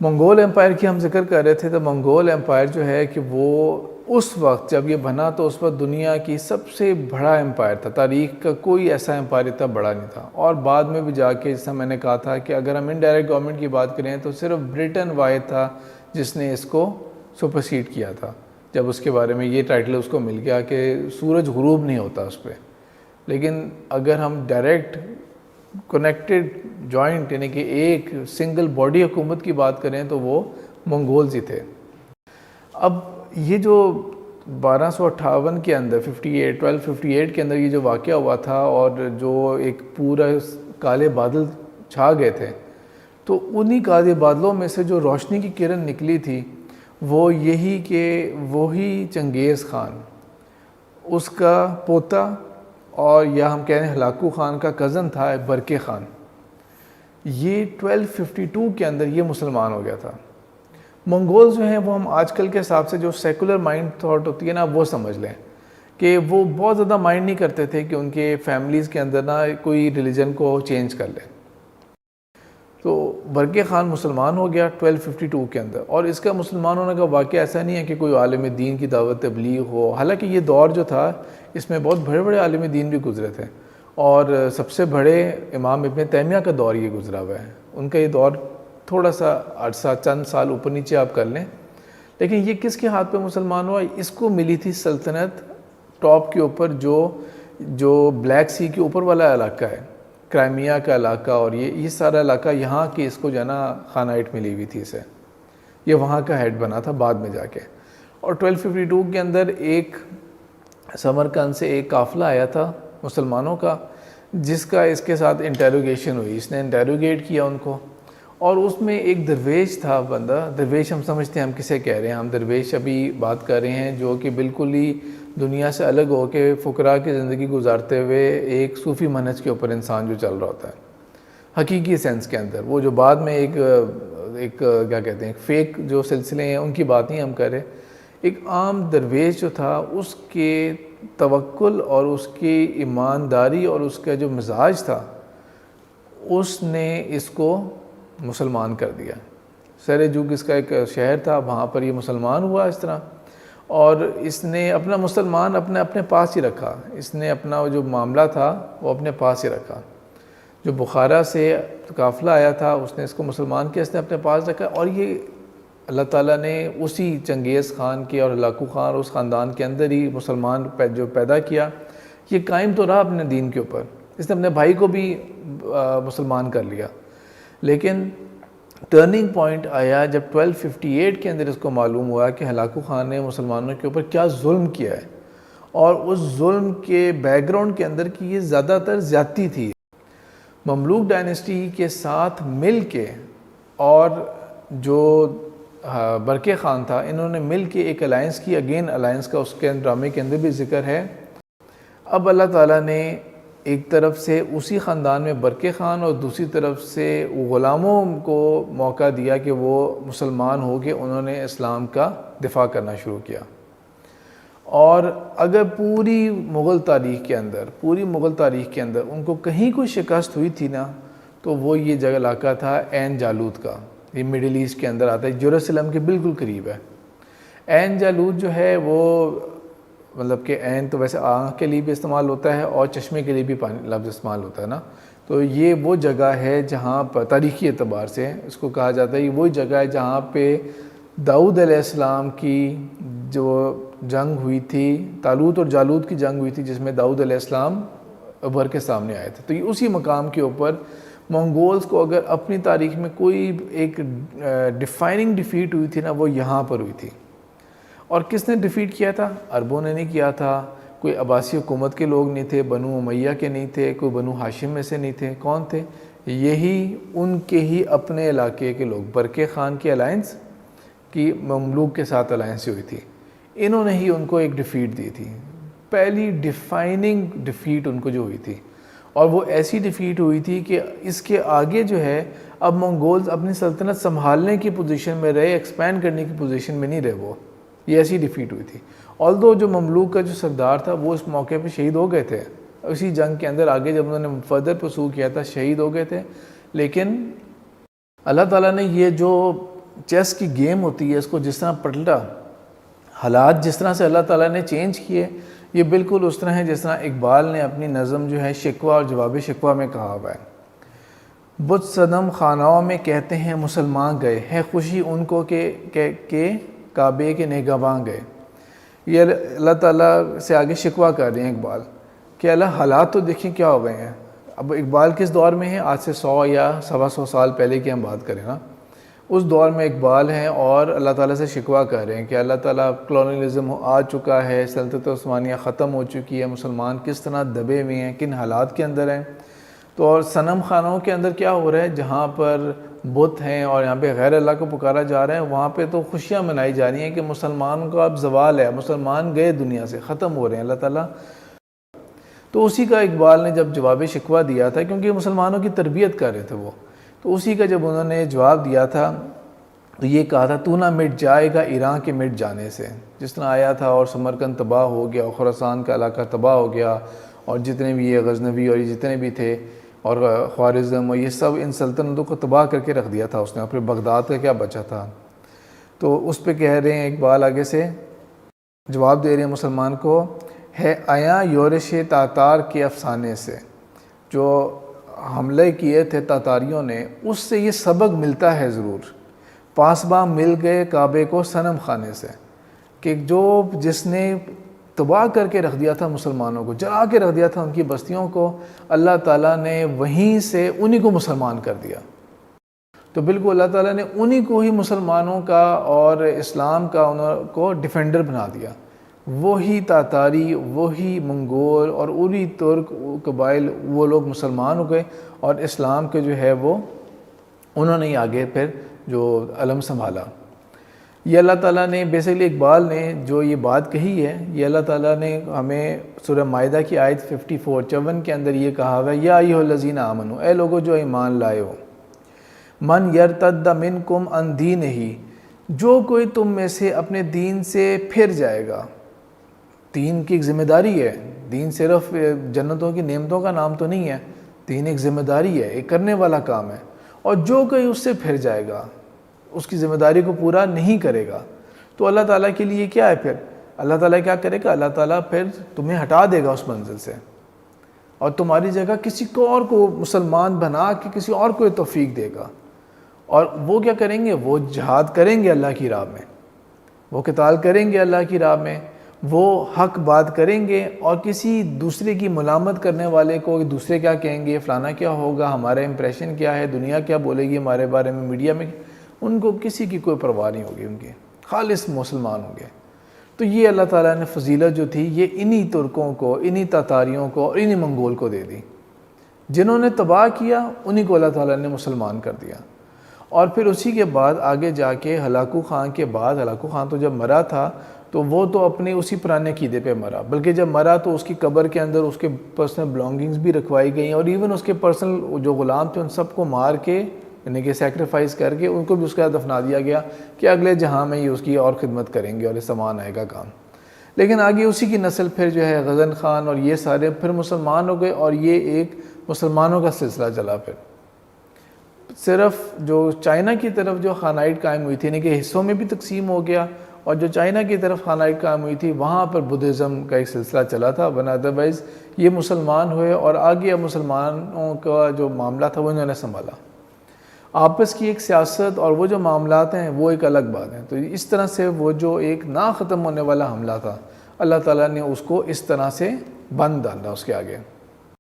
Mongol umpire کی ہم ذکر کر رہے تھے، تو منگول امپائر جو ہے کہ وہ اس وقت جب یہ بنا تو اس وقت دنیا کی سب سے بڑا امپائر تھا، تاریخ کا کوئی ایسا امپائر اتنا بڑا نہیں تھا. اور بعد میں بھی جا کے جیسا میں نے کہا تھا کہ اگر ہم انڈائریکٹ گورنمنٹ کی بات کریں تو صرف برٹن واحد تھا جس نے اس کو سپرسیڈ کیا تھا، جب اس کے بارے میں یہ ٹائٹل اس کو مل گیا کہ سورج غروب نہیں ہوتا اس پہ. لیکن اگر ہم ڈائریکٹ کنیکٹڈ جوائنٹ یعنی کہ ایک سنگل باڈی حکومت کی بات کریں تو وہ منگولز ہی تھے. اب یہ جو 1258 کے اندر 1258 کے اندر یہ جو واقعہ ہوا تھا اور جو ایک پورا کالے بادل چھا گئے تھے، تو انہی کالے بادلوں میں سے جو روشنی کی کرن نکلی تھی وہ یہی کہ وہی چنگیز خان، اس کا پوتا اور یا ہم کہہ رہے ہیں ہلاکو خان کا کزن تھا برقے خان. یہ 1252 کے اندر یہ مسلمان ہو گیا تھا. منگول جو ہیں وہ ہم آج کل کے حساب سے جو سیکولر مائنڈ تھاٹ ہوتی ہے نا وہ سمجھ لیں کہ وہ بہت زیادہ مائنڈ نہیں کرتے تھے کہ ان کے فیملیز کے اندر نا کوئی ریلیجن کو چینج کر لے. تو برقے خان مسلمان ہو گیا 1252 کے اندر، اور اس کا مسلمان ہونے کا واقعہ ایسا نہیں ہے کہ کوئی عالم دین کی دعوت تبلیغ ہو، حالانکہ یہ دور جو تھا اس میں بہت بڑے بڑے عالم دین بھی گزرے تھے، اور سب سے بڑے امام ابن تیمیہ کا دور یہ گزرا ہوا ہے. ان کا یہ دور تھوڑا سا عرصہ چند سال اوپر نیچے آپ کر لیں، لیکن یہ کس کے ہاتھ پہ مسلمان ہوا؟ اس کو ملی تھی سلطنت ٹاپ کے اوپر جو بلیک سی کے اوپر والا علاقہ ہے، کرائمیا کا علاقہ، اور یہ سارا علاقہ یہاں کی اس کو جو ہے نا خانائٹ ملی ہوئی تھی اسے، یہ وہاں کا ہیڈ بنا تھا بعد میں جا کے. اور 1252 کے اندر ایک سمرقند سے ایک قافلہ آیا تھا مسلمانوں کا، جس کا اس کے ساتھ انٹیروگیشن ہوئی، اس نے انٹیروگیٹ کیا ان کو، اور اس میں ایک درویش تھا بندہ. درویش ہم سمجھتے ہیں ہم کسے کہہ رہے ہیں، ہم درویش ابھی بات کر رہے ہیں جو کہ بالکل ہی دنیا سے الگ ہو کے فقراء کی زندگی گزارتے ہوئے ایک صوفی منہج کے اوپر انسان جو چل رہا ہوتا ہے حقیقی سینس کے اندر. وہ جو بعد میں ایک کیا کہتے ہیں فیک جو سلسلے ہیں ان کی بات نہیں ہم کر رہے. ایک عام درویش جو تھا اس کے توکل اور اس کی ایمانداری اور اس کا جو مزاج تھا اس نے اس کو مسلمان کر دیا. سرجوگ اس کا ایک شہر تھا، وہاں پر یہ مسلمان ہوا اس طرح، اور اس نے اپنا مسلمان اپنے پاس ہی رکھا. اس نے اپنا جو معاملہ تھا وہ اپنے پاس ہی رکھا. جو بخارا سے قافلہ آیا تھا اس نے اس کو مسلمان کیا، اس نے اپنے پاس رکھا. اور یہ اللہ تعالیٰ نے اسی چنگیز خان کے اور ہلاکو خان اور اس خاندان کے اندر ہی مسلمان جو پیدا کیا، یہ قائم تو رہا اپنے دین کے اوپر. اس نے اپنے بھائی کو بھی مسلمان کر لیا. لیکن ٹرننگ پوائنٹ آیا جب 1258 کے اندر اس کو معلوم ہوا کہ ہلاکو خان نے مسلمانوں کے اوپر کیا ظلم کیا ہے، اور اس ظلم کے بیک گراؤنڈ کے اندر کی یہ زیادہ تر زیادتی تھی. مملوک ڈائنیسٹی کے ساتھ مل کے اور جو برقے خان تھا انہوں نے مل کے ایک الائنس کی، اگین الائنس کا اس کے ڈرامے کے اندر بھی ذکر ہے. اب اللہ تعالیٰ نے ایک طرف سے اسی خاندان میں برقے خان اور دوسری طرف سے غلاموں کو موقع دیا کہ وہ مسلمان ہو کے انہوں نے اسلام کا دفاع کرنا شروع کیا. اور اگر پوری مغل تاریخ کے اندر ان کو کہیں کوئی شکست ہوئی تھی نا تو وہ یہ جگہ علاقہ تھا عین جالوت کا. یہ مڈل ایسٹ کے اندر آتا ہے، یروشلم کے بالکل قریب ہے. عین جالوت جو ہے وہ مطلب کہ عین تو ویسے آنکھ کے لیے بھی استعمال ہوتا ہے اور چشمے کے لیے بھی پانی لفظ استعمال ہوتا ہے نا. تو یہ وہ جگہ ہے جہاں پر تاریخی اعتبار سے اس کو کہا جاتا ہے یہ وہی جگہ ہے جہاں پہ داؤد علیہ السلام کی جو جنگ ہوئی تھی، طالوت اور جالوت کی جنگ ہوئی تھی، جس میں داؤد علیہ السلام ابھر کے سامنے آئے تھے. تو یہ اسی مقام کے اوپر منگولز کو اگر اپنی تاریخ میں کوئی ایک ڈیفائننگ ڈیفیٹ ہوئی تھی نا وہ یہاں پر ہوئی تھی. اور کس نے ڈیفیٹ کیا تھا؟ عربوں نے نہیں کیا تھا، کوئی عباسی حکومت کے لوگ نہیں تھے، بنو امیہ کے نہیں تھے، کوئی بنو ہاشم میں سے نہیں تھے. کون تھے؟ یہی ان کے ہی اپنے علاقے کے لوگ. برقے خان کی الائنس کی مملوک کے ساتھ الائنس ہوئی تھی، انہوں نے ہی ان کو ایک ڈیفیٹ دی تھی، پہلی ڈیفائننگ ڈیفیٹ ان کو جو ہوئی تھی. اور وہ ایسی ڈیفیٹ ہوئی تھی کہ اس کے آگے جو ہے اب منگولز اپنی سلطنت سنبھالنے کی پوزیشن میں رہے، ایکسپینڈ کرنے کی پوزیشن میں نہیں رہے. وہ یہ ایسی ڈیفیٹ ہوئی تھی. آلدو جو مملوک کا جو سردار تھا وہ اس موقع پہ شہید ہو گئے تھے اسی جنگ کے اندر. آگے جب انہوں نے فردر پرسو کیا تھا شہید ہو گئے تھے. لیکن اللہ تعالیٰ نے یہ جو چیس کی گیم ہوتی ہے، اس کو جس طرح پلٹا، حالات جس طرح سے اللہ تعالیٰ نے چینج کیے، یہ بالکل اس طرح ہے جس طرح اقبال نے اپنی نظم جو ہے شکوہ اور جواب شکوہ میں کہا ہوا ہے۔ بت صنم خاناؤں میں کہتے ہیں مسلمان گئے، ہے خوشی ان کو کہ کعبے کے نگہباں گئے۔ یہ اللہ تعالیٰ سے آگے شکوہ کر رہے ہیں اقبال کہ اللہ حالات تو دیکھیں کیا ہو گئے ہیں۔ اب اقبال کس دور میں ہے؟ آج سے 100 یا 125 سال پہلے کی ہم بات کریں نا، اس دور میں اقبال ہیں اور اللہ تعالیٰ سے شکوہ کر رہے ہیں کہ اللہ تعالیٰ کلونیلزم آ چکا ہے، سلطنت عثمانیہ ختم ہو چکی ہے، مسلمان کس طرح دبے ہوئے ہیں، کن حالات کے اندر ہیں۔ تو اور صنم خانوں کے اندر کیا ہو رہا ہے؟ جہاں پر بت ہیں اور یہاں پہ غیر اللہ کو پکارا جا رہا ہے، وہاں پہ تو خوشیاں منائی جا رہی ہیں کہ مسلمان کا اب زوال ہے، مسلمان گئے دنیا سے، ختم ہو رہے ہیں۔ اللہ تعالیٰ تو اسی کا اقبال نے جب جواب شکوہ دیا تھا، کیونکہ مسلمانوں کی تربیت کر رہے تھے وہ، تو اسی کا جب انہوں نے جواب دیا تھا تو یہ کہا تھا تو نہ مٹ جائے گا ایران کے مٹ جانے سے، جس طرح آیا تھا اور سمرقند تباہ ہو گیا اور خراسان کا علاقہ تباہ ہو گیا، اور جتنے بھی یہ غزنوی اور یہ جتنے بھی تھے اور خوارزم اور یہ سب ان سلطنتوں کو تباہ کر کے رکھ دیا تھا اس نے، اور پھر بغداد کا کیا بچا تھا۔ تو اس پہ کہہ رہے ہیں اقبال آگے سے جواب دے رہے ہیں مسلمان کو، ہے آیا یورش تاتار کے افسانے سے، جو حملے کیے تھے تاتاریوں نے، اس سے یہ سبق ملتا ہے ضرور، پاسباں مل گئے کعبے کو صنم خانے سے، کہ جس نے تباہ کر کے رکھ دیا تھا مسلمانوں کو، جلا کے رکھ دیا تھا ان کی بستیوں کو، اللہ تعالیٰ نے وہیں سے انہی کو مسلمان کر دیا۔ تو بالکل اللہ تعالیٰ نے انہی کو ہی مسلمانوں کا اور اسلام کا انہوں کو ڈیفینڈر بنا دیا۔ وہی تاتاری، وہی منگول اور انہی ترک قبائل، وہ لوگ مسلمان ہو گئے اور اسلام کے جو ہے وہ انہوں نے ہی آگے پھر جو علم سنبھالا۔ یہ اللہ تعالیٰ نے بیسیکلی اقبال نے جو یہ بات کہی ہے، یہ اللہ تعالیٰ نے ہمیں سورہ مائدہ کی آیت 54 کے اندر یہ کہا ہوا ہے، یا ایھا الذین آمنو، اے لوگو جو ایمان لائے ہو، من یرتد منکم عن دینہ، جو کوئی تم میں سے اپنے دین سے پھر جائے گا۔ دین کی ایک ذمہ داری ہے، دین صرف جنتوں کی نعمتوں کا نام تو نہیں ہے، دین ایک ذمہ داری ہے، ایک کرنے والا کام ہے، اور جو کوئی اس سے پھر جائے گا، اس کی ذمہ داری کو پورا نہیں کرے گا، تو اللہ تعالیٰ کے لیے کیا ہے پھر؟ اللہ تعالیٰ کیا کرے گا؟ اللہ تعالیٰ پھر تمہیں ہٹا دے گا اس منزل سے، اور تمہاری جگہ کسی کو اور کو مسلمان بنا کے کسی اور کو توفیق دے گا، اور وہ کیا کریں گے؟ وہ جہاد کریں گے اللہ کی راہ میں، وہ قتال کریں گے اللہ کی راہ میں، وہ حق بات کریں گے، اور کسی دوسرے کی ملامت کرنے والے کو دوسرے کیا کہیں گے، فلانا کیا ہوگا، ہمارا امپریشن کیا ہے، دنیا کیا بولے گی ہمارے بارے میں، میڈیا میں، ان کو کسی کی کوئی پرواہ نہیں ہوگی، ان کے خالص مسلمان ہوں گے۔ تو یہ اللہ تعالیٰ نے فضیلت جو تھی یہ انہی ترکوں کو، انہی تاتاریوں کو اور انہی منگول کو دے دی، جنہوں نے تباہ کیا انہی کو اللہ تعالیٰ نے مسلمان کر دیا۔ اور پھر اسی کے بعد آگے جا کے ہلاکو خان کے بعد، ہلاکو خان تو جب مرا تھا تو وہ تو اپنے اسی پرانے عقیدے پہ مرا، بلکہ جب مرا تو اس کی قبر کے اندر اس کے پرسنل بلانگنگز بھی رکھوائی گئیں، اور ایون اس کے پرسنل جو غلام تھے ان سب کو مار کے، یعنی کہ سیکریفائز کر کے ان کو بھی اس کے دفنا دیا گیا کہ اگلے جہاں میں یہ اس کی اور خدمت کریں گے اور یہ سامان آئے گا کام۔ لیکن آگے اسی کی نسل پھر جو ہے غزن خان اور یہ سارے پھر مسلمان ہو گئے، اور یہ ایک مسلمانوں کا سلسلہ چلا۔ پھر صرف جو چائنا کی طرف جو خانائٹ قائم ہوئی تھی، یعنی کہ حصوں میں بھی تقسیم ہو گیا، اور جو چائنا کی طرف خانائٹ قائم ہوئی تھی وہاں پر بدھزم کا ایک سلسلہ چلا تھا، ورنہ ادروائز یہ مسلمان ہوئے، اور آگے اب مسلمانوں کا جو معاملہ تھا وہ انہوں نے سنبھالا۔ آپس کی ایک سیاست اور وہ جو معاملات ہیں وہ ایک الگ بات ہے۔ تو اس طرح سے وہ جو ایک نہ ختم ہونے والا حملہ تھا، اللہ تعالیٰ نے اس کو اس طرح سے بند ڈالا اس کے آگے۔